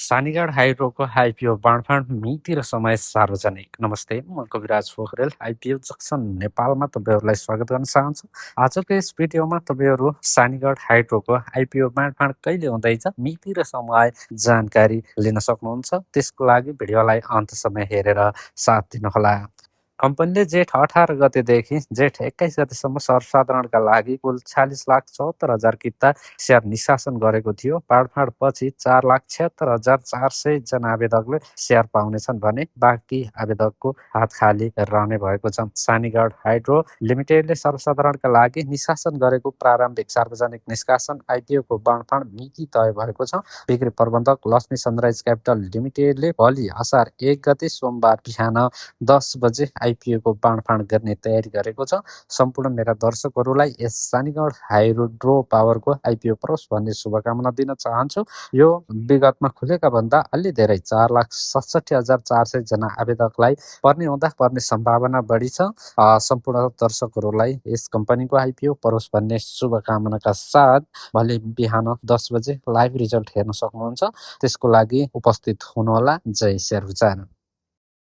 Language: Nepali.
सानीगाड हाइड्रोको आइपिओ बाँडफाँड मिति र समय सार्वजनिक। नमस्ते, म कविराज पोखरेल आइपिओ जक्सन नेपालमा तपाईँहरूलाई स्वागत गर्न चाहन्छु। आजको यस भिडियोमा तपाईँहरू सानीगाड हाइड्रोको आइपिओ बाँडफाँड कहिले हुँदैछ मिति र समय जानकारी लिन सक्नुहुन्छ। त्यसको लागि भिडियोलाई अन्तसम्म हेरेर साथ दिनुहोला। कम्पनीले जेठ 18 गतेदेखि जेठ 21 गतेसम्म सर्वसाधारणका लागि कुल 46,74,000 किता सेयर निष्कासन गरेको थियो। बाँडफाँड पछि 4,76,400 जना आवेदकले सेयर पाउनेछन् भने बाँकी आवेदकको हात खाली रहने भएको छ। सानीगाड हाइड्रो लिमिटेडले सर्वसाधारणका लागि निष्कासन गरेको प्रारम्भिक सार्वजनिक निष्कासन आइपिओको बाँडफाँड मिति तय भएको छ। बिक्री प्रबन्धक लक्ष्मी सनराइज क्यापिटल लिमिटेडले भोलि असार 1 गते सोमबार बिहान 10 बजे आइपिओको बाँडफाँड गर्ने तयारी गरेको छ। सम्पूर्ण मेरा दर्शकहरूलाई यस सानीगाड हाइड्रो पावरको आइपिओ परोस् भन्ने शुभकामना दिन चाहन्छु। यो विगतमा खुलेका भन्दा अलि धेरै 4,67,400 जना आवेदकलाई पर्ने हुँदा पर्ने सम्भावना बढी छ। सम्पूर्ण दर्शकहरूलाई यस कम्पनीको आइपिओ परोस् भन्ने शुभकामनाका साथ भोलि बिहान 10 बजे लाइभ रिजल्ट हेर्न सक्नुहुन्छ। त्यसको लागि उपस्थित हुनुहोला। जय शेरबुजान।